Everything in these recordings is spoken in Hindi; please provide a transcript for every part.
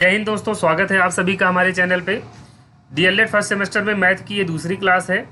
जय हिंद दोस्तों, स्वागत है आप सभी का हमारे चैनल पे। डीएलएड फर्स्ट सेमेस्टर में मैथ की ये दूसरी क्लास है।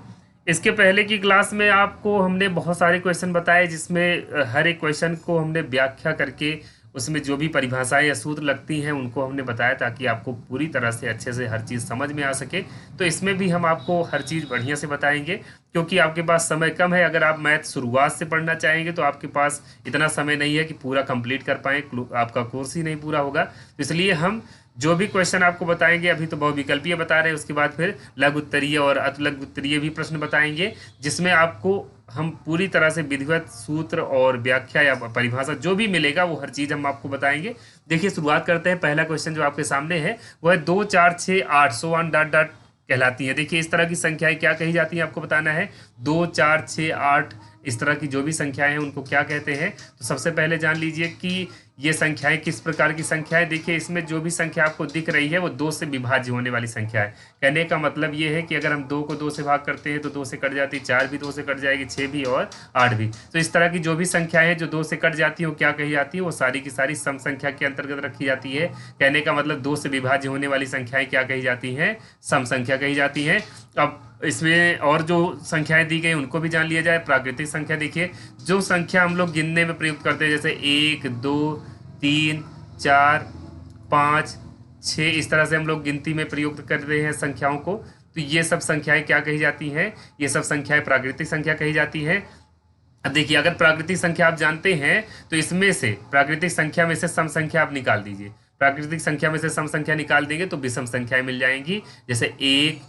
इसके पहले की क्लास में आपको हमने बहुत सारे क्वेश्चन बताए, जिसमें हर एक क्वेश्चन को हमने व्याख्या करके उसमें जो भी परिभाषाएं या सूत्र लगती हैं उनको हमने बताया, ताकि आपको पूरी तरह से अच्छे से हर चीज़ समझ में आ सके। तो इसमें भी हम आपको हर चीज़ बढ़िया से बताएंगे, क्योंकि आपके पास समय कम है। अगर आप मैथ शुरुआत से पढ़ना चाहेंगे तो आपके पास इतना समय नहीं है कि पूरा कंप्लीट कर पाएँ, आपका कोर्स ही नहीं पूरा होगा। तो इसलिए हम जो भी क्वेश्चन आपको बताएंगे, अभी तो बहुविकल्पीय बता रहे हैं, उसके बाद फिर लघु उत्तरीय और अतिलघु उत्तरीय भी प्रश्न बताएंगे, जिसमें आपको हम पूरी तरह से विधिवत सूत्र और व्याख्या या परिभाषा जो भी मिलेगा वो हर चीज़ हम आपको बताएंगे। देखिए, शुरुआत करते हैं। पहला क्वेश्चन जो आपके सामने है वो है 2 4 6 8 सो वन डॉट डॉट कहलाती है। देखिए, इस तरह की संख्याएं क्या कही जाती हैं आपको बताना है। 2 4 6 8 इस तरह की जो भी संख्याएं हैं उनको क्या कहते हैं। तो सबसे पहले जान लीजिए कि ये संख्याएं किस प्रकार की संख्याएं। देखिए, इसमें जो भी संख्या आपको दिख रही है वो 2 से विभाज्य होने वाली संख्या है। कहने का मतलब ये है कि अगर हम 2 को 2 से भाग करते हैं तो 2 से कट जाती, 4 भी 2 से कट जाएगी, 6 भी और 8 भी। तो इस तरह की जो भी संख्याएं हैं जो 2 से कट जाती है वो क्या कही जाती है, वो सारी की सारी सम संख्या के अंतर्गत रखी जाती है। कहने का मतलब 2 से विभाज्य होने वाली संख्याएं क्या कही जाती हैं, सम संख्या कही जाती हैं। अब इसमें और जो संख्याएं दी गई उनको भी जान लिया जाए। प्राकृतिक संख्या, देखिए जो संख्या हम लोग गिनने में प्रयुक्त करते हैं, जैसे 1 2 3 4 5 6, इस तरह से हम लोग गिनती में प्रयुक्त कर रहे हैं संख्याओं को। तो ये सब संख्याएं क्या कही जाती हैं, ये सब संख्याएं प्राकृतिक संख्या कही जाती हैं। अब देखिए, अगर प्राकृतिक संख्या आप जानते हैं तो इसमें से प्राकृतिक संख्या में से सम संख्या आप निकाल दीजिए। प्राकृतिक संख्या में से सम संख्या निकाल देंगे तो विषम संख्याएं मिल जाएंगी, जैसे 1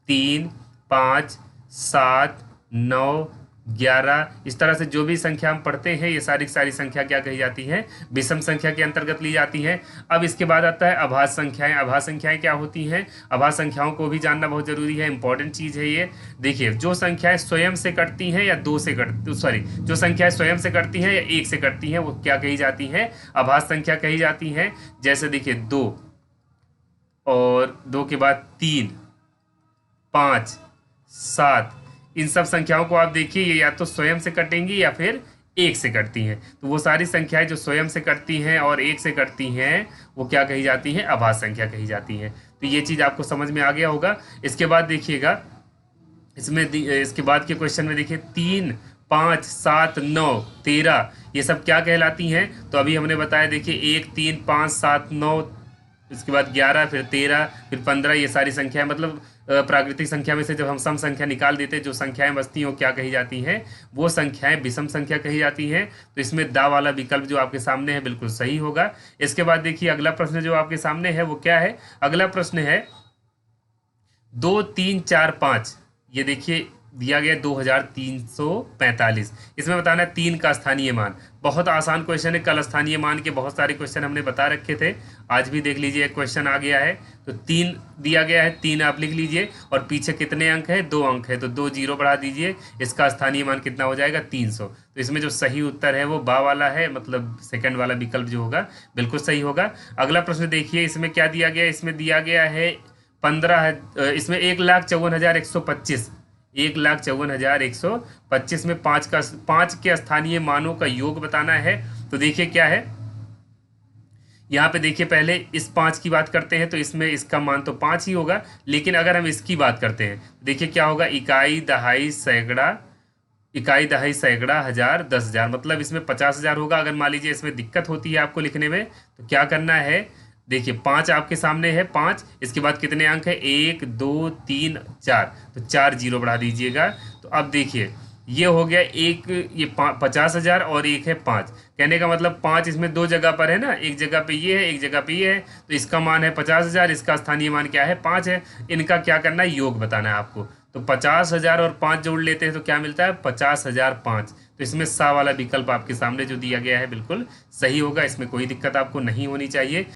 3 5 7 9 11। इस तरह से जो भी संख्या हम पढ़ते हैं ये सारी सारी संख्या क्या कही जाती हैं, विषम संख्या के अंतर्गत ली जाती हैं। अब इसके बाद आता है अभाज्य संख्याएं। अभाज्य संख्याएं क्या होती हैं, अभाज्य संख्याओं को भी जानना बहुत जरूरी है, इंपॉर्टेंट चीज है ये। देखिए, जो संख्याएं स्वयं से कटती हैं या दो से कटती, सॉरी, जो संख्याएं स्वयं से कटती हैं या एक से कटती हैं वो क्या कही जाती हैं, अभाज्य संख्या कही जाती हैं। जैसे देखिए, 2 और 2 के बाद 3 5 7, इन सब संख्याओं को आप देखिए, ये या तो स्वयं से कटेंगी या फिर एक से कटती हैं। तो वो सारी संख्याएं जो स्वयं से कटती हैं और एक से कटती हैं वो क्या कही जाती हैं, अभाज्य संख्या कही जाती हैं। तो ये चीज़ आपको समझ में आ गया होगा। इसके बाद देखिएगा, इसके बाद के क्वेश्चन में देखिए 3 5 7 9 13, ये सब क्या कहलाती हैं। तो अभी हमने बताया, देखिए 1 3 5 7 9, इसके बाद 11, फिर 13, फिर 15, ये सारी संख्याएं, मतलब प्राकृतिक संख्या में से जब हम सम संख्या निकाल देते हैं, जो संख्याएं बचती हैं वो क्या कही जाती हैं, वो संख्याएं विषम संख्या कही जाती हैं। तो इसमें दा वाला विकल्प जो आपके सामने है बिल्कुल सही होगा। इसके बाद देखिए, अगला प्रश्न जो आपके सामने है वो क्या है। अगला प्रश्न है 2 3 4 5। ये देखिए दिया गया 2345। इसमें बताना है 3 का स्थानीय मान। बहुत आसान क्वेश्चन है। कल स्थानीय मान के बहुत सारे क्वेश्चन हमने बता रखे थे, आज भी देख लीजिए एक क्वेश्चन आ गया है। तो 3 दिया गया है, 3 आप लिख लीजिए और पीछे कितने अंक है, 2 अंक है, तो 2 जीरो बढ़ा दीजिए। इसका स्थानीय मान कितना हो जाएगा, 300। तो इसमें जो सही उत्तर है वो बा वाला है, मतलब सेकंड वाला विकल्प जो होगा बिल्कुल सही होगा। अगला प्रश्न देखिए, इसमें क्या दिया गया, इसमें दिया गया है 15, इसमें 1,54,125, 1,54,125 में 5 के स्थानीय मानों का योग बताना है। तो देखिए क्या है, यहाँ पे देखिए, पहले इस 5 की बात करते हैं तो इसमें इसका मान तो 5 ही होगा, लेकिन अगर हम इसकी बात करते हैं देखिए क्या होगा, इकाई दहाई सैकड़ा, इकाई दहाई सैकड़ा, हजार, 10,000, मतलब इसमें 50,000 होगा। अगर मान लीजिए इसमें दिक्कत होती है आपको लिखने में तो क्या करना है, देखिए 5 आपके सामने है, 5, इसके बाद कितने अंक है, 1 2 3 4, तो 4 जीरो बढ़ा दीजिएगा। तो अब देखिए ये हो गया एक, ये 50,000 और एक है 5। कहने का मतलब 5 इसमें 2 जगह पर है ना, एक जगह पे ये है, एक जगह पे ये है। तो इसका मान है 50,000, इसका स्थानीय मान क्या है, 5 है। इनका क्या करना है, योग बताना है आपको। तो 50,000 और 5 जोड़ लेते हैं तो क्या मिलता है, 50,005। तो इसमें सा वाला विकल्प आपके सामने जो दिया गया है बिल्कुल सही होगा, इसमें कोई दिक्कत आपको नहीं होनी चाहिए।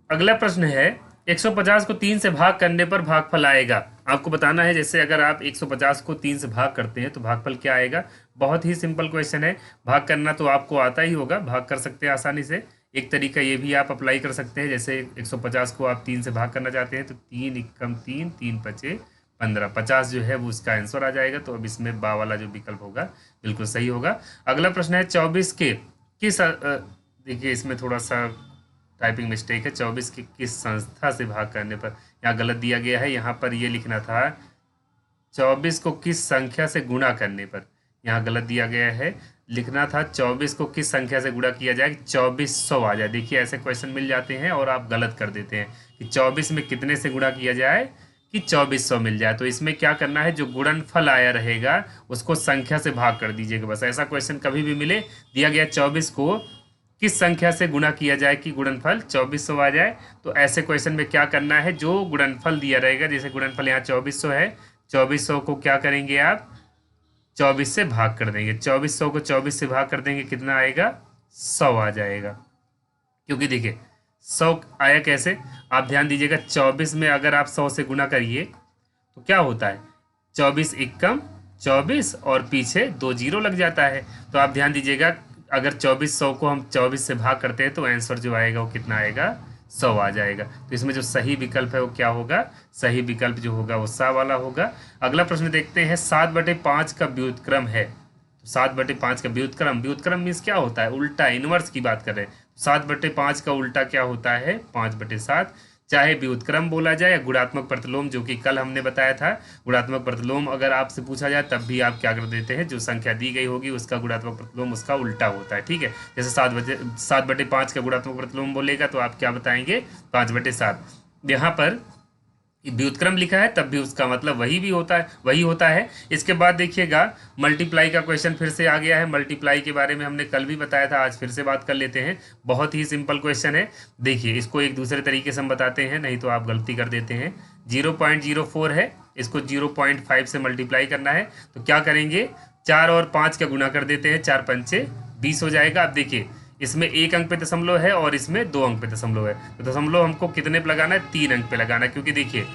अगला प्रश्न है, 150 को 3 से भाग करने पर भागफल आएगा। आपको बताना है, जैसे अगर आप 150 को 3 से भाग करते हैं तो भागफल क्या आएगा। बहुत ही सिंपल क्वेश्चन है, भाग करना तो आपको आता ही होगा, भाग कर सकते हैं आसानी से। एक तरीका ये भी आप अप्लाई कर सकते हैं, जैसे 150 को आप 3 से भाग करना चाहते हैं तो 3 एकम 3, 3 पचे 15, 50 जो है वो उसका आंसर आ जाएगा। तो अब इसमें बा वाला जो विकल्प होगा बिल्कुल सही होगा। अगला प्रश्न है, 24 के किस देखिए इसमें थोड़ा सा टाइपिंग मिस्टेक है। 24 के किस संख्या से भाग करने पर, यहाँ गलत दिया गया है, यहाँ पर ये लिखना था 24 को किस संख्या से गुणा करने पर, यहाँ गलत दिया गया है, लिखना था 24 को किस संख्या से गुणा किया जाए 2400 आ जाए। देखिए ऐसे क्वेश्चन मिल जाते हैं और आप गलत कर देते हैं कि 24 में कितने से गुणा किया जाए कि 2400 मिल जाए। तो इसमें क्या करना है, जो गुणनफल आया रहेगा उसको संख्या से भाग कर दीजिएगा बस। ऐसा क्वेश्चन कभी भी मिले, दिया गया 24 को किस संख्या से गुणा किया जाए कि गुणनफल 2400 आ जाए, तो ऐसे क्वेश्चन में क्या करना है, जो गुणनफल दिया रहेगा, जैसे गुणनफल यहाँ 2400 है, 2400 को क्या करेंगे आप 24 से भाग कर देंगे। 2400 को 24 से भाग कर देंगे, कितना आएगा 100 आ जाएगा। क्योंकि देखिए 100 आया कैसे, आप ध्यान दीजिएगा 24 में अगर आप 100 से गुणा करिए तो क्या होता है, 24 एकम 24 और पीछे 2 जीरो लग जाता है। तो आप ध्यान दीजिएगा अगर 2400 को हम 24 से भाग करते हैं तो आंसर जो आएगा वो कितना आएगा 100 आ जाएगा। तो इसमें जो सही विकल्प है वो क्या होगा, सही विकल्प जो होगा वो सा वाला होगा। अगला प्रश्न देखते हैं, 7/5 का व्युत्क्रम है। 7/5 का व्युत्क्रम, व्युत्क्रम मीन्स क्या होता है, उल्टा, इनवर्स की बात कर रहे हैं। 7/5 का उल्टा क्या होता है 5/7। चाहे व्युत्क्रम बोला जाए या गुणात्मक प्रतिलोम, जो कि कल हमने बताया था। गुणात्मक प्रतिलोम अगर आपसे पूछा जाए तब भी आप क्या कर देते हैं, जो संख्या दी गई होगी उसका गुणात्मक प्रतिलोम उसका उल्टा होता है, ठीक है। जैसे 7/5 का गुणात्मक प्रतिलोम बोलेगा तो आप क्या बताएंगे 5/7। यहाँ पर व्युत्क्रम लिखा है तब भी उसका मतलब वही होता है। इसके बाद देखिएगा मल्टीप्लाई का क्वेश्चन फिर से आ गया है। मल्टीप्लाई के बारे में हमने कल भी बताया था, आज फिर से बात कर लेते हैं। बहुत ही सिंपल क्वेश्चन है। देखिए इसको एक दूसरे तरीके से हम बताते हैं, नहीं तो आप गलती कर देते हैं। 0.04 है, इसको 0.5 से मल्टीप्लाई करना है तो क्या करेंगे, 4 और 5 का गुना कर देते हैं, 4 पंचे 20 हो जाएगा। अब देखिए इसमें 1 अंक पे दशमलव है और इसमें 2 अंक पे दशमलव है, तो दशमलव हमको कितने पे लगाना है, 3 अंक पे लगाना है। क्योंकि देखिए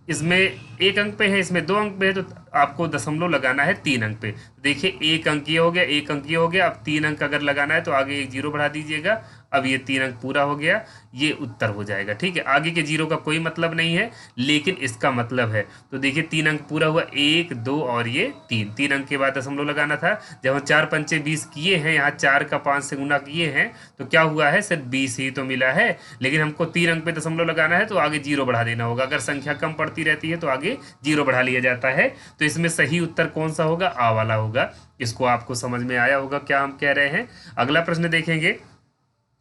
इसमें 1 अंक पे है, इसमें 2 अंक पे है, तो आपको दशमलव लगाना है 3 अंक पे। देखिए 1 अंक ये हो गया, 1 अंक ये हो गया। अब 3 अंक अगर लगाना है तो आगे 1 जीरो बढ़ा दीजिएगा। अब ये 3 अंक पूरा हो गया, ये उत्तर हो जाएगा, ठीक है। आगे के जीरो का कोई मतलब नहीं है, लेकिन इसका मतलब है। तो देखिए 3 अंक पूरा हुआ, 1 2 और ये 3 अंक के बाद दशमलव लगाना था। जब हम 4 पंचे 20 किए हैं, यहाँ 4 का 5 से गुना किए हैं, तो क्या हुआ है, सिर्फ 20 ही तो मिला है। लेकिन हमको 3 अंक पे दशमलव लगाना है तो आगे जीरो बढ़ा देना होगा। अगर संख्या कम पड़ती रहती है तो आगे जीरो बढ़ा लिया जाता है। तो इसमें सही उत्तर कौन सा होगा, आ वाला होगा। इसको आपको समझ में आया होगा क्या हम कह रहे हैं। अगला प्रश्न देखेंगे।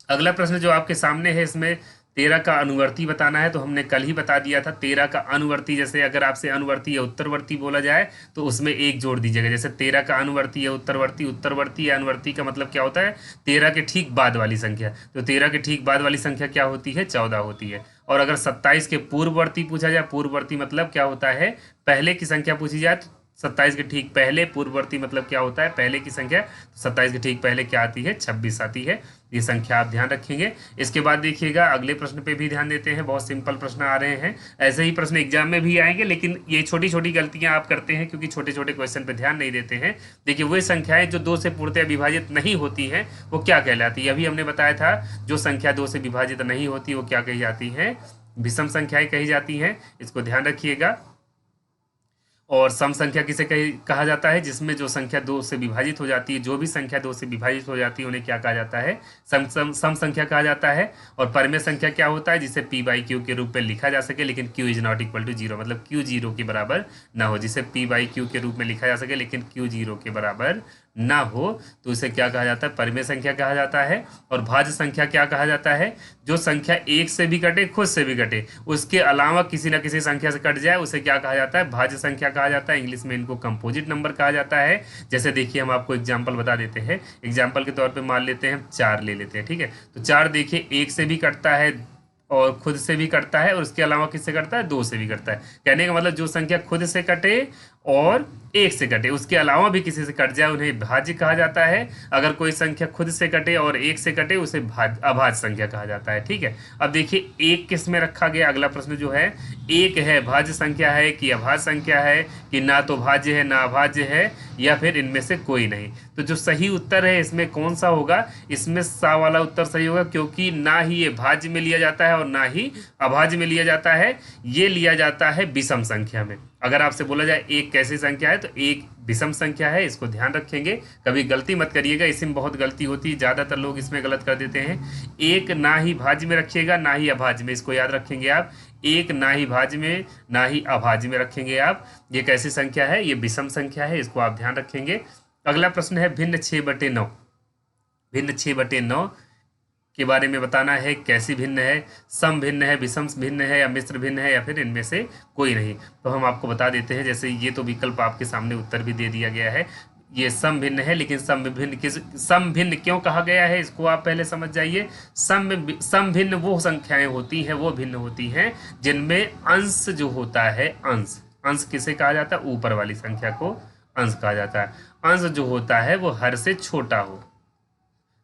अगला प्रश्न जो आपके सामने है, इसमें 13 का अनुवर्ती बताना है। तो हमने कल ही बता दिया था 13 का अनुवर्ती, जैसे अगर आपसे अनुवर्ती या उत्तरवर्ती बोला जाए तो उसमें 1 जोड़ दीजिएगा। जैसे 13 का अनुवर्ती या उत्तरवर्ती, उत्तरवर्ती या अनुवर्ती का मतलब क्या होता है, 13 के ठीक बाद वाली संख्या। तो 13 के ठीक बाद वाली संख्या क्या होती है, 14 होती है। और अगर 27 के पूर्ववर्ती पूछा जाए, पूर्ववर्ती मतलब क्या होता है, पहले की संख्या पूछी जाए तो 27 के ठीक पहले, पूर्ववर्ती मतलब क्या होता है, पहले की संख्या। तो 27 के ठीक पहले क्या आती है, 26 आती है। ये संख्या आप ध्यान रखेंगे। इसके बाद देखिएगा अगले प्रश्न पे भी ध्यान देते हैं। बहुत सिंपल प्रश्न आ रहे हैं, ऐसे ही प्रश्न एग्जाम में भी आएंगे, लेकिन ये छोटी छोटी गलतियां आप करते हैं क्योंकि छोटे छोटे क्वेश्चन पे ध्यान नहीं देते हैं। देखिए वे संख्याएं जो 2 से पूर्णतः विभाजित नहीं होती हैं वो क्या कहलाती है, अभी हमने बताया था। जो संख्या 2 से विभाजित नहीं होती वो क्या कही जाती है, विषम संख्याएं कही जाती हैं। इसको ध्यान रखिएगा। और सम संख्या किसे कहा जाता है, जिसमें जो संख्या 2 से विभाजित हो जाती है, जो भी संख्या 2 से विभाजित हो जाती है उन्हें क्या कहा जाता है, सम संख्या कहा जाता है। और परिमेय संख्या क्या होता है, जिसे p/q के रूप में लिखा जा सके लेकिन q is not equal to 0, मतलब q 0 के बराबर ना हो। जिसे p/q के रूप में लिखा जा सके लेकिन q 0 के बराबर ना हो तो उसे क्या कहा जाता है, परिमेय संख्या कहा जाता है। और भाज्य संख्या क्या कहा जाता है, जो संख्या 1 से भी कटे, खुद से भी कटे, उसके अलावा किसी न किसी संख्या से कट जाए उसे क्या कहा जाता है, भाज्य संख्या कहा जाता है। इंग्लिश में इनको कंपोजिट नंबर कहा जाता है। जैसे देखिए हम आपको एग्जाम्पल बता देते हैं। एग्जाम्पल के तौर पे मान लेते हैं, 4 ले लेते हैं, ठीक है। तो 4 देखिए 1 से भी कटता है और खुद से भी कटता है, और उसके अलावा किससे कटता है, 2 से भी कटता है। कहने का मतलब जो संख्या खुद से कटे और 1 से कटे, उसके अलावा भी किसी से कट जाए उन्हें भाज्य कहा जाता है। अगर कोई संख्या खुद से कटे और 1 से कटे उसे अभाज्य संख्या कहा जाता है, ठीक है। अब देखिए 1 किस में रखा गया, अगला प्रश्न जो है 1 है भाज्य संख्या है कि अभाज्य संख्या है, कि ना तो भाज्य है ना अभाज्य है, या फिर इनमें से कोई नहीं। तो जो सही उत्तर है इसमें कौन सा होगा, इसमें सा वाला उत्तर सही होगा, क्योंकि ना ही ये भाज्य में लिया जाता है और ना ही अभाज्य में लिया जाता है। ये लिया जाता है विषम संख्या में। अगर आपसे बोला जाए एक कैसी संख्या है, तो एक विषम संख्या है, इसको ध्यान रखेंगे, कभी गलती मत करिएगा, इसमें बहुत गलती होती है, ज़्यादातर लोग इसमें गलत कर देते हैं। एक ना ही भाज्य में रखिएगा ना ही अभाज्य में, इसको याद रखेंगे आप, एक ना ही भाज्य में ना ही अभाज्य में रखेंगे आप। ये कैसी संख्या है? ये विषम संख्या है, इसको आप ध्यान रखेंगे। अगला प्रश्न है भिन्न 6/9। भिन्न 6/9 के बारे में बताना है, कैसी भिन्न है, सम भिन्न है, विषम भिन्न है, या मिश्र भिन्न है, या फिर इनमें से कोई नहीं। तो हम आपको बता देते हैं, जैसे ये तो विकल्प आपके सामने उत्तर भी दे दिया गया है, ये सम भिन्न है, लेकिन सम भिन्न क्यों कहा गया है, इसको आप पहले समझ जाइए। सम भिन्न वो संख्याएं होती हैं, वो भिन्न होती हैं जिनमें अंश जो होता है, अंश अंश किसे कहा जाता है? ऊपर वाली संख्या को अंश कहा जाता है। अंश जो होता है वो हर से छोटा हो।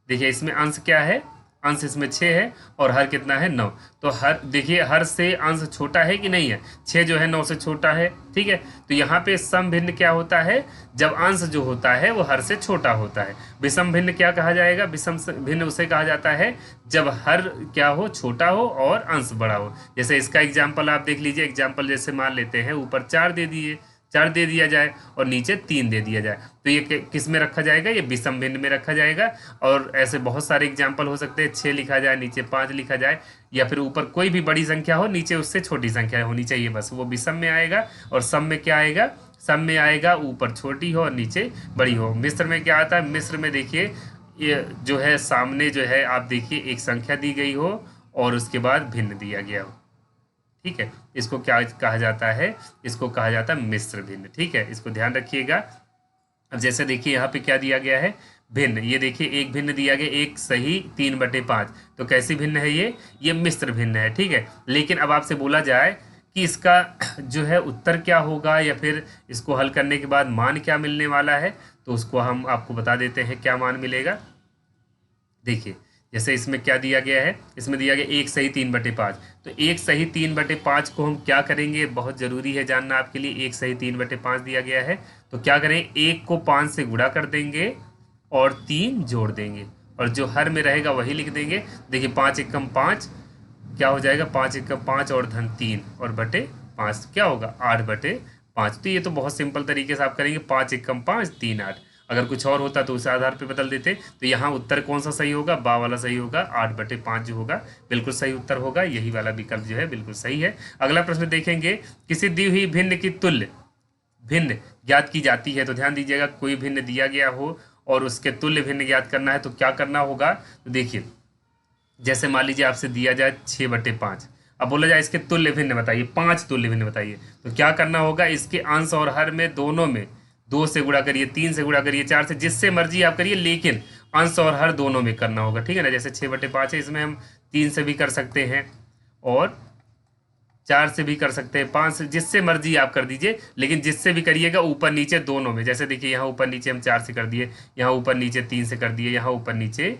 देखिए इसमें अंश क्या है? अंश इसमें 6 है और हर कितना है? 9। तो हर, देखिए हर से अंश छोटा है कि नहीं है? 6 जो है 9 से छोटा है, ठीक है। तो यहाँ पे सम भिन्न क्या होता है? जब अंश जो होता है वो हर से छोटा होता है। विषम भिन्न क्या कहा जाएगा? विषम भिन्न उसे कहा जाता है जब हर क्या हो? छोटा हो और अंश बड़ा हो। जैसे इसका एग्जाम्पल आप देख लीजिए। एग्जाम्पल जैसे मान लेते हैं, ऊपर 4 दे दिए, 4 दे दिया जाए और नीचे 3 दे दिया जाए, तो ये किस में रखा जाएगा? ये विषम भिन्न में रखा जाएगा। और ऐसे बहुत सारे एग्जाम्पल हो सकते हैं, 6 लिखा जाए, नीचे 5 लिखा जाए, या फिर ऊपर कोई भी बड़ी संख्या हो, नीचे उससे छोटी संख्या होनी चाहिए, बस वो विषम में आएगा। और सम में क्या आएगा? सम में आएगा ऊपर छोटी हो और नीचे बड़ी हो। मिश्र में क्या आता है? मिश्र में देखिए ये जो है सामने जो है आप देखिए एक संख्या दी गई हो और उसके बाद भिन्न दिया गया हो, ठीक है। इसको क्या कहा जाता है? इसको कहा जाता है मिश्र भिन्न, ठीक है, इसको ध्यान रखिएगा। अब जैसे देखिए यहाँ पे क्या दिया गया है? भिन्न। ये देखिए एक भिन्न दिया गया, एक सही 3/5। तो कैसी भिन्न है ये मिश्र भिन्न है, ठीक है। लेकिन अब आपसे बोला जाए कि इसका जो है उत्तर क्या होगा, या फिर इसको हल करने के बाद मान क्या मिलने वाला है, तो उसको हम आपको बता देते हैं क्या मान मिलेगा। देखिए जैसे इसमें क्या दिया गया है? इसमें दिया गया एक सही 3/5। तो एक सही 3/5 को हम क्या करेंगे? बहुत ज़रूरी है जानना आपके लिए। एक सही 3/5 दिया गया है, तो क्या करें? एक को 5 से गुणा कर देंगे और 3 जोड़ देंगे, और जो हर में रहेगा वही लिख देंगे। देखिए 5 एकम 5 क्या हो जाएगा? 5 एकम 5 और धन 3 और बटे 5 क्या होगा? 8/5। तो ये तो बहुत सिंपल तरीके से आप करेंगे। 5 एकम 5 3 8। अगर कुछ और होता तो उस आधार पे बदल देते। तो यहाँ उत्तर कौन सा सही होगा? बा वाला सही होगा। 8/5 जो होगा बिल्कुल सही उत्तर होगा। यही वाला विकल्प जो है बिल्कुल सही है। अगला प्रश्न देखेंगे, किसी दी हुई भिन्न की तुल्य भिन्न ज्ञात की जाती है। तो ध्यान दीजिएगा, कोई भिन्न दिया गया हो और उसके तुल्य भिन्न ज्ञात करना है तो क्या करना होगा? तो देखिए जैसे मान लीजिए आपसे दिया जाए 6/5, अब बोला जाए इसके तुल्य भिन्न बताइए, 5 तुल्य भिन्न बताइए। तो क्या करना होगा? इसके अंश और हर में दोनों में 2 से गुणा करिए, 3 से गुणा करिए, 4 से, जिससे मर्जी आप करिए, लेकिन अंश और हर दोनों में करना होगा, ठीक है ना। जैसे 6/5 है, इसमें हम 3 से भी कर सकते हैं और 4 से भी कर सकते हैं, 5 से, जिससे मर्जी आप कर दीजिए, लेकिन जिससे भी करिएगा ऊपर नीचे दोनों में। जैसे देखिए यहाँ ऊपर नीचे हम 4 से कर दिए, यहाँ ऊपर नीचे 3 से कर दिए, यहाँ ऊपर नीचे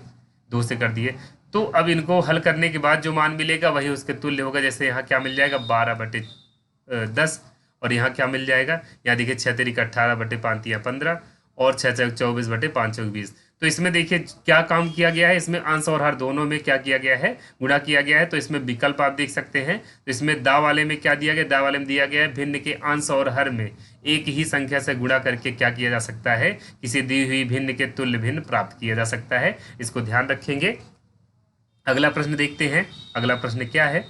2 से कर दिए। तो अब इनको हल करने के बाद जो मान मिलेगा वही उसके तुल्य होगा। जैसे यहाँ क्या मिल जाएगा? 12/10। और यहाँ क्या मिल जाएगा? यहाँ देखिए 6 तिरिक 18/5 15 और 6 चौक 24/5 चौक 20। तो इसमें देखिए क्या काम किया गया है? इसमें अंश और हर दोनों में क्या किया गया है? गुणा किया गया है। तो इसमें विकल्प आप देख सकते हैं। तो इसमें दा वाले में क्या दिया गया? दा वाले में दिया गया है भिन्न के अंश और हर में एक ही संख्या से गुणा करके क्या किया जा सकता है? किसी दी हुई भिन्न के तुल्य भिन्न प्राप्त किया जा सकता है। इसको ध्यान रखेंगे। अगला प्रश्न देखते हैं। अगला प्रश्न क्या है?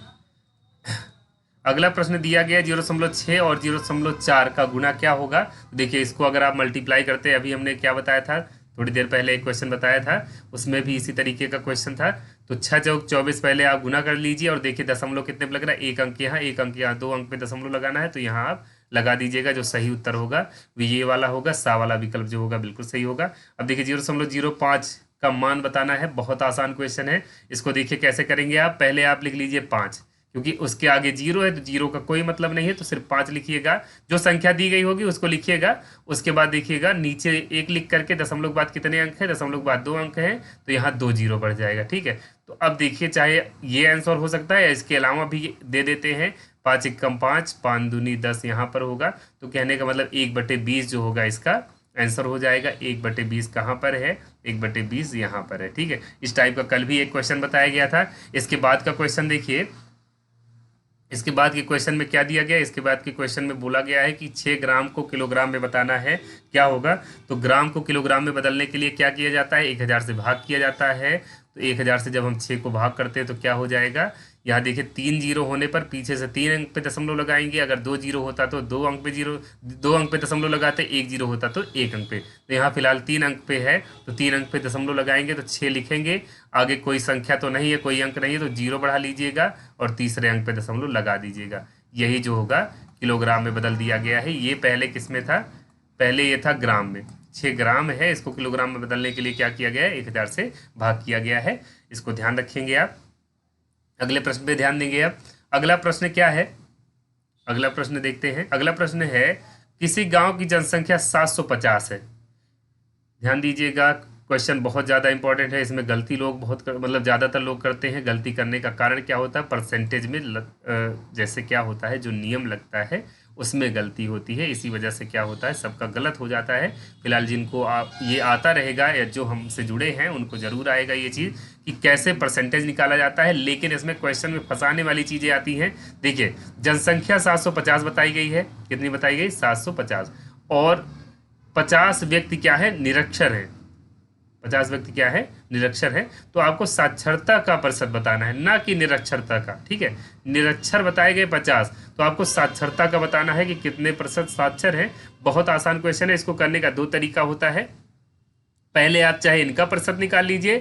अगला प्रश्न दिया गया 0.6 और 0.4 का गुणा क्या होगा? देखिए इसको अगर आप मल्टीप्लाई करते हैं, अभी हमने क्या बताया था, थोड़ी देर पहले एक क्वेश्चन बताया था, उसमें भी इसी तरीके का क्वेश्चन था। तो 6 चौक 24 पहले आप गुना कर लीजिए और देखिए दशमलव कितने पे लग रहा है? 1 अंक यहाँ, 1 अंक यहाँ, 2 अंक पे दशमलव लगाना है। तो यहाँ आप लगा दीजिएगा। जो सही उत्तर होगा वो ये वाला होगा, सा वाला विकल्प जो होगा बिल्कुल सही होगा। अब देखिए 0.05 का मान बताना है। बहुत आसान क्वेश्चन है। इसको देखिए कैसे करेंगे आप? पहले आप लिख लीजिए 5, क्योंकि उसके आगे 0 है तो 0 का कोई मतलब नहीं है, तो सिर्फ 5 लिखिएगा। जो संख्या दी गई होगी उसको लिखिएगा। उसके बाद देखिएगा नीचे 1 लिख करके दशमलव के बाद कितने अंक है? दशमलव के बाद 2 अंक हैं, तो यहाँ 2 0 बढ़ जाएगा, ठीक है। तो अब देखिए चाहे ये आंसर हो सकता है या इसके अलावा भी दे देते हैं। 5 एकम 5, 5 दूनी 10 यहाँ पर होगा। तो कहने का मतलब 1/20 जो होगा इसका आंसर हो जाएगा। 1/20 कहाँ पर है? 1/20 यहाँ पर है, ठीक है। इस टाइप का कल भी एक क्वेश्चन बताया गया था। इसके बाद का क्वेश्चन देखिए, इसके बाद के क्वेश्चन में क्या दिया गया है, इसके बाद के क्वेश्चन में बोला गया है कि 6 ग्राम को किलोग्राम में बताना है, क्या होगा। तो ग्राम को किलोग्राम में बदलने के लिए क्या किया जाता है, 1000 से भाग किया जाता है। तो 1000 से जब हम 6 को भाग करते हैं तो क्या हो जाएगा, यहाँ देखिए 3 जीरो होने पर पीछे से 3 अंक पे दशमलव लगाएंगे। अगर 2 जीरो होता तो 2 अंक पे जीरो, 2 अंक पे दशमलव लगाते, 1 जीरो होता तो 1 अंक पे। तो यहाँ फिलहाल 3 अंक पे है तो 3 अंक पे दशमलव लगाएंगे तो 6 लिखेंगे। आगे कोई संख्या तो नहीं है, कोई अंक नहीं है, तो जीरो बढ़ा लीजिएगा और तीसरे अंक पे दशमलव लगा दीजिएगा। यही जो होगा किलोग्राम में बदल दिया गया है। ये पहले किस में था, पहले ये था ग्राम में। 6 ग्राम है, इसको किलोग्राम में बदलने के लिए क्या किया गया है, 1000 से भाग किया गया है। इसको ध्यान रखेंगे आप। अगले प्रश्न पे ध्यान देंगे आप। अगला प्रश्न क्या है, अगला प्रश्न देखते हैं। अगला प्रश्न है, किसी गांव की जनसंख्या 750 है। ध्यान दीजिएगा, क्वेश्चन बहुत ज़्यादा इंपॉर्टेंट है। इसमें गलती लोग मतलब ज़्यादातर लोग करते हैं। गलती करने का कारण क्या होता है, परसेंटेज में जैसे क्या होता है, जो नियम लगता है उसमें गलती होती है। इसी वजह से क्या होता है, सबका गलत हो जाता है। फिलहाल जिनको आप ये आता रहेगा या जो हमसे जुड़े हैं उनको ज़रूर आएगा ये चीज़ कि कैसे परसेंटेज निकाला जाता है। लेकिन इसमें क्वेश्चन में फंसाने वाली चीज़ें आती हैं। देखिए, जनसंख्या 750 बताई गई है। कितनी बताई गई, 750। और 50 व्यक्ति क्या है, निरक्षर हैं। 50 व्यक्ति क्या है, निरक्षर है। तो आपको साक्षरता का प्रतिशत बताना है, ना कि निरक्षरता का। ठीक है, निरक्षर बताए गए 50, तो आपको साक्षरता का बताना है कि कितने प्रतिशत साक्षर हैं। बहुत आसान क्वेश्चन है। इसको करने का 2 तरीका होता है। पहले आप चाहे इनका प्रतिशत निकाल लीजिए,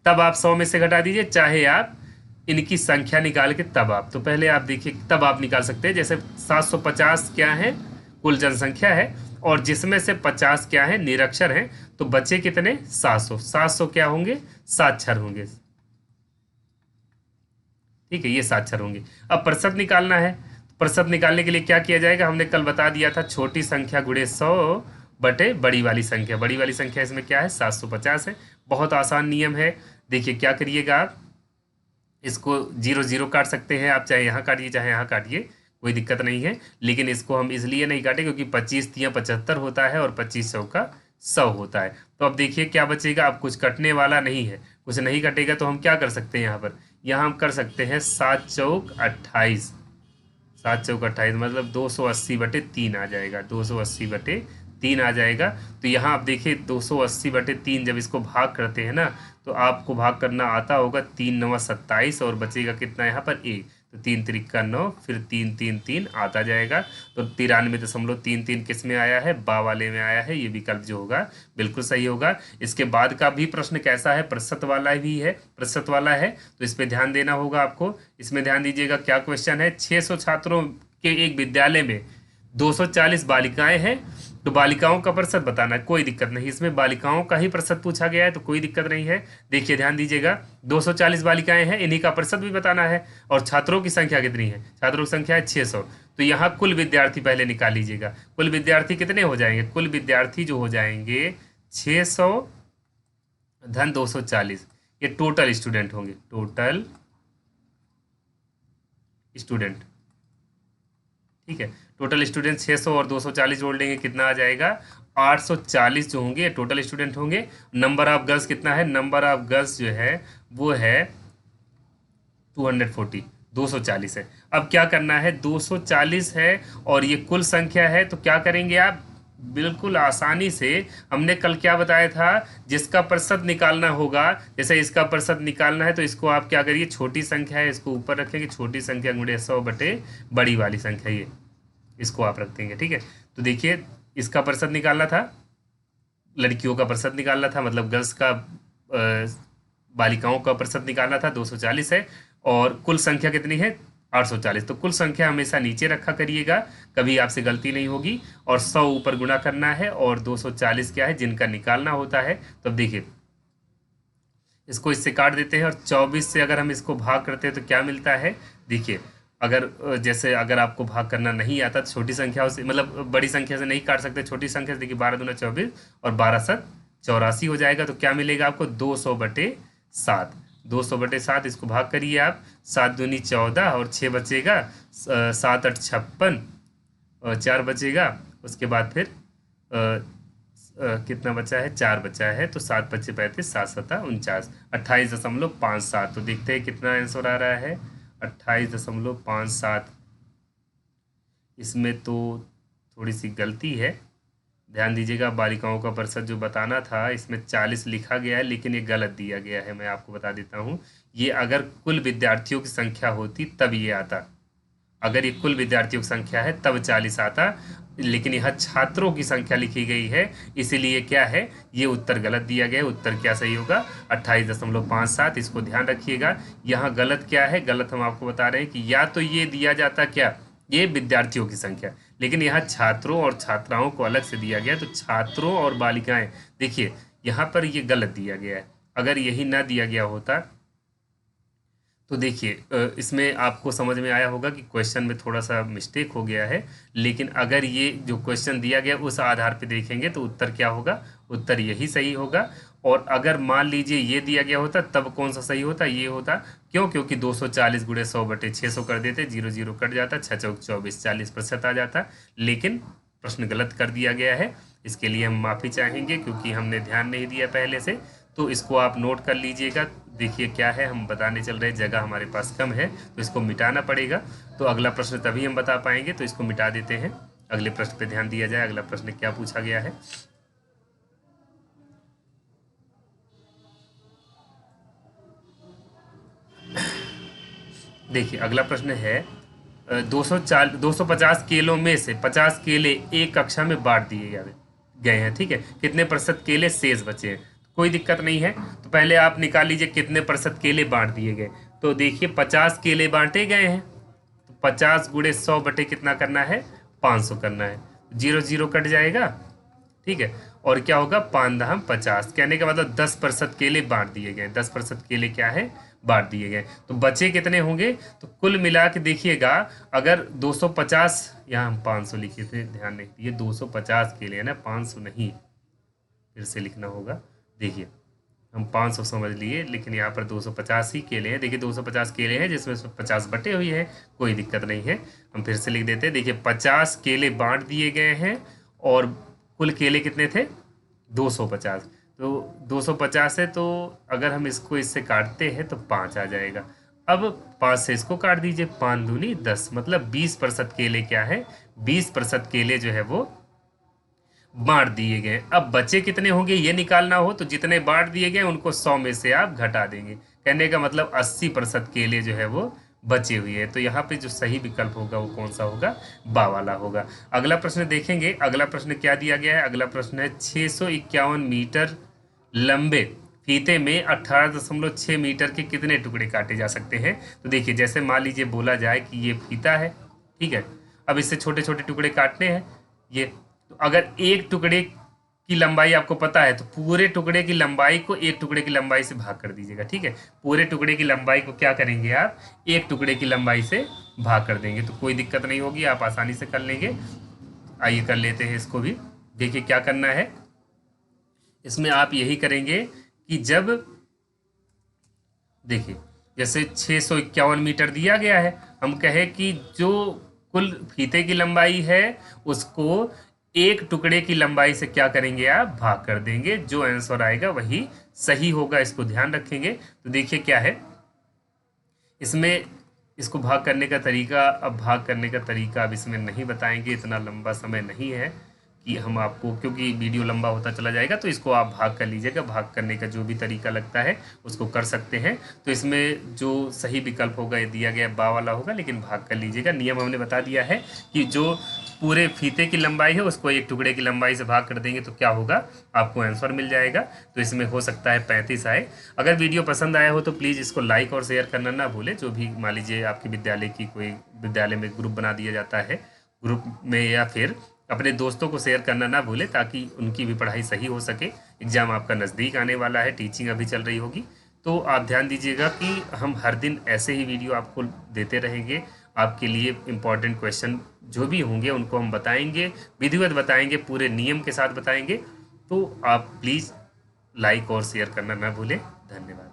तब आप 100 में से घटा दीजिए, चाहे आप इनकी संख्या निकाल के तब आप, तो पहले आप देखिए तब आप निकाल सकते हैं। जैसे 750 क्या है, कुल जनसंख्या है, और जिसमें से 50 क्या है, निरक्षर हैं। तो बचे कितने, 700। 700 क्या होंगे, साक्षर होंगे। ठीक है, ये साक्षर होंगे। अब प्रतिशत निकालना है। प्रतिशत निकालने के लिए क्या किया जाएगा, हमने कल बता दिया था, छोटी संख्या गुणे 100 बटे बड़ी वाली संख्या। बड़ी वाली संख्या इसमें क्या है, 750 है। बहुत आसान नियम है। देखिए क्या करिएगा आप, इसको 0 0 काट सकते हैं आप, चाहे यहाँ काटिए चाहे यहाँ काटिए, कोई दिक्कत नहीं है। लेकिन इसको हम इसलिए नहीं काटे क्योंकि 25 तियाँ 75 होता है और 25 चौका 100 होता है। तो अब देखिए क्या बचेगा, अब कुछ कटने वाला नहीं है, कुछ नहीं कटेगा। तो हम क्या कर सकते हैं यहाँ पर, यहाँ हम कर सकते हैं 7 चौक 28। 7 चौक 28 मतलब 280 बटे 3 आ जाएगा, 280 बटे 3 आ जाएगा। तो यहाँ आप देखिए 280 बटे 3 जब इसको भाग करते हैं ना, तो आपको भाग करना आता होगा। 3 9 27 और बचेगा कितना यहाँ पर 1, तो 3 त्रिका 9, फिर 3 3 3 आता जाएगा। तो 93.33 किस में आया है, बा वाले में आया है। ये विकल्प जो होगा बिल्कुल सही होगा। इसके बाद का भी प्रश्न कैसा है, प्रतिशत वाला भी है, प्रतिशत वाला है, तो इस पर ध्यान देना होगा आपको। इसमें ध्यान दीजिएगा क्या क्वेश्चन है, 600 छात्रों के एक विद्यालय में 240 बालिकाएं हैं, तो बालिकाओं का प्रतिशत बताना है। कोई दिक्कत नहीं, इसमें बालिकाओं का ही प्रतिशत पूछा गया है तो कोई दिक्कत नहीं है। देखिए ध्यान दीजिएगा, 240 बालिकाएं हैं, इन्हीं का प्रतिशत भी बताना है। और छात्रों की संख्या कितनी है, छात्रों की संख्या है 600। तो यहाँ कुल विद्यार्थी पहले निकाल लीजिएगा। कुल विद्यार्थी कितने हो जाएंगे, कुल विद्यार्थी जो हो जाएंगे 600 धन 240, ये टोटल स्टूडेंट होंगे, टोटल स्टूडेंट। ठीक है, टोटल स्टूडेंट 600 और 240 जोड़ लेंगे, कितना आ जाएगा, 840 जो होंगे टोटल स्टूडेंट होंगे। नंबर ऑफ गर्ल्स कितना है, नंबर ऑफ गर्ल्स जो है वो है 240, 240 है। अब क्या करना है, 240 है और ये कुल संख्या है, तो क्या करेंगे आप, बिल्कुल आसानी से। हमने कल क्या बताया था, जिसका प्रतिशत निकालना होगा, जैसे इसका प्रतिशत निकालना है तो इसको आप क्या करिए, छोटी संख्या है इसको ऊपर रखेंगे, छोटी संख्या गुणे 100 बटे बड़ी वाली संख्या, ये इसको आप रख देंगे। ठीक है, तो देखिए इसका प्रतिशत निकालना था, लड़कियों का प्रतिशत निकालना था, मतलब गर्ल्स का बालिकाओं का प्रतिशत निकालना था, 240 है। और कुल संख्या कितनी है, 840। तो कुल संख्या हमेशा नीचे रखा करिएगा, कभी आपसे गलती नहीं होगी। और 100 ऊपर गुणा करना है और 240 क्या है, जिनका निकालना होता है। तो अब देखिए इसको इससे काट देते हैं और 24 से अगर हम इसको भाग करते हैं तो क्या मिलता है, देखिए अगर जैसे अगर आपको भाग करना नहीं आता, छोटी संख्याओं से मतलब बड़ी संख्या से नहीं काट सकते, छोटी संख्या से देखिए 12 दूना 24 और 12 7 84 हो जाएगा। तो क्या मिलेगा आपको, 200 बटे 7, 200 बटे 7 इसको भाग करिए आप, 7 दूनी 14 और 6 बचेगा, 7 8 56 और 4 बचेगा। उसके बाद फिर कितना बचा है, 4 बचा है, तो 7 25 35 7 7 49, 28.57। तो देखते हैं कितना आंसर आ रहा है, 28.57 इसमें तो थोड़ी सी गलती है, ध्यान दीजिएगा। बालिकाओं का प्रतिशत जो बताना था इसमें 40 लिखा गया है, लेकिन ये गलत दिया गया है। मैं आपको बता देता हूँ, ये अगर कुल विद्यार्थियों की संख्या होती तब ये आता। अगर ये कुल विद्यार्थियों की संख्या है तब 40 आता, लेकिन यहाँ छात्रों की संख्या लिखी गई है, इसीलिए क्या है, ये उत्तर गलत दिया गया है। उत्तर क्या सही होगा, 28.57। इसको ध्यान रखिएगा। यहाँ गलत क्या है, गलत हम आपको बता रहे हैं कि या तो ये दिया जाता क्या, ये विद्यार्थियों की संख्या, लेकिन यहाँ छात्रों और छात्राओं को अलग से दिया गया, तो छात्रों और बालिकाएं, देखिए यहाँ पर ये गलत दिया गया है। अगर यही ना दिया गया होता तो देखिए इसमें आपको समझ में आया होगा कि क्वेश्चन में थोड़ा सा मिस्टेक हो गया है, लेकिन अगर ये जो क्वेश्चन दिया गया उस आधार पे देखेंगे तो उत्तर क्या होगा, उत्तर यही सही होगा। और अगर मान लीजिए ये दिया गया होता तब कौन सा सही होता, ये होता। क्यों, क्योंकि 240 गुणे 100/600 कर देते, 0 0 कट जाता, 6 चौक 24, 40% आ जाता, लेकिन प्रश्न गलत कर दिया गया है। इसके लिए हम माफ़ी चाहेंगे क्योंकि हमने ध्यान नहीं दिया पहले से, तो इसको आप नोट कर लीजिएगा। देखिए क्या है, हम बताने चल रहे हैं, जगह हमारे पास कम है तो इसको मिटाना पड़ेगा। तो अगला प्रश्न तभी हम बता पाएंगे, तो इसको मिटा देते हैं। अगले प्रश्न पे ध्यान दिया जाए। अगला प्रश्न क्या पूछा गया है, देखिए अगला प्रश्न है 250 केलों में से 50 केले एक कक्षा में बांट दिए गए हैं, ठीक है। कितने प्रतिशत केले शेष बचे हैं, कोई दिक्कत नहीं है। तो पहले आप निकाल लीजिए कितने प्रतिशत केले बांट दिए गए। तो देखिए 50 केले बांटे गए हैं, तो 50 गुणे 100 बटे कितना करना है, 500 करना है। 0 0 कट जाएगा, ठीक है। और क्या होगा, 5 दहम 50, कहने का मतलब 10% केले बांट दिए गए। 10% केले क्या है, बांट दिए गए। तो बचे कितने होंगे, तो कुल मिला के देखिएगा, अगर 250, यहाँ हम 500 लिखे थे, ध्यान नहीं दिए, 250 केले है ना, 500 नहीं, फिर से लिखना होगा। देखिए हम 500 समझ लिए, लेकिन यहाँ पर 250 ही केले हैं। देखिए 250 केले हैं जिसमें 50 बटे हुई है, कोई दिक्कत नहीं है। हम फिर से लिख देते हैं। देखिए 50 केले बांट दिए गए हैं और कुल केले कितने थे, 250। तो 250 है, तो अगर हम इसको इससे काटते हैं तो 5 आ जाएगा। अब 5 से इसको काट दीजिए, 5 दूनी 10, मतलब 20% केले क्या है, 20% केले जो है वो बांट दिए गए। अब बचे कितने होंगे ये निकालना हो तो जितने बांट दिए गए उनको 100 में से आप घटा देंगे, कहने का मतलब 80% केले जो है वो बचे हुए हैं। तो यहाँ पे जो सही विकल्प होगा वो कौन सा होगा, बा वाला होगा। अगला प्रश्न देखेंगे। अगला प्रश्न क्या दिया गया है, अगला प्रश्न है 651 मीटर लंबे फीते में 18.6 मीटर के कितने टुकड़े काटे जा सकते हैं। तो देखिए जैसे मान लीजिए बोला जाए कि ये फीता है, ठीक है। अब इससे छोटे छोटे टुकड़े काटने हैं ये, तो अगर एक टुकड़े की लंबाई आपको पता है तो पूरे टुकड़े की लंबाई को एक टुकड़े की लंबाई से भाग कर दीजिएगा, ठीक है। पूरे टुकड़े की लंबाई को क्या करेंगे आप, एक टुकड़े की लंबाई से भाग कर देंगे, तो कोई दिक्कत नहीं होगी, आप आसानी से कर लेंगे। आइए कर लेते हैं इसको भी। देखिए क्या करना है, इसमें आप यही करेंगे कि जब देखिए जैसे 651 मीटर दिया गया है, हम कहे कि जो कुल फीते की लंबाई है उसको एक टुकड़े की लंबाई से क्या करेंगे आप, भाग कर देंगे। जो आंसर आएगा वही सही होगा, इसको ध्यान रखेंगे। तो देखिए क्या है इसमें, इसको भाग करने का तरीका, अब भाग करने का तरीका अब इसमें नहीं बताएंगे, इतना लंबा समय नहीं है कि हम आपको, क्योंकि वीडियो लंबा होता चला जाएगा, तो इसको आप भाग कर लीजिएगा। भाग करने का जो भी तरीका लगता है उसको कर सकते हैं। तो इसमें जो सही विकल्प होगा ये दिया गया बा वाला होगा, लेकिन भाग कर लीजिएगा। नियम हमने बता दिया है कि जो पूरे फीते की लंबाई है उसको एक टुकड़े की लंबाई से भाग कर देंगे तो क्या होगा, आपको आंसर मिल जाएगा। तो इसमें हो सकता है 35 आए। अगर वीडियो पसंद आया हो तो प्लीज़ इसको लाइक और शेयर करना ना भूलें। जो भी मान लीजिए आपके विद्यालय की कोई विद्यालय में ग्रुप बना दिया जाता है, ग्रुप में या फिर अपने दोस्तों को शेयर करना ना भूलें, ताकि उनकी भी पढ़ाई सही हो सके। एग्ज़ाम आपका नज़दीक आने वाला है, टीचिंग अभी चल रही होगी, तो आप ध्यान दीजिएगा कि हम हर दिन ऐसे ही वीडियो आपको देते रहेंगे। आपके लिए इम्पॉर्टेंट क्वेश्चन जो भी होंगे उनको हम बताएंगे, विधिवत बताएंगे, पूरे नियम के साथ बताएंगे। तो आप प्लीज़ लाइक और शेयर करना ना भूलें। धन्यवाद।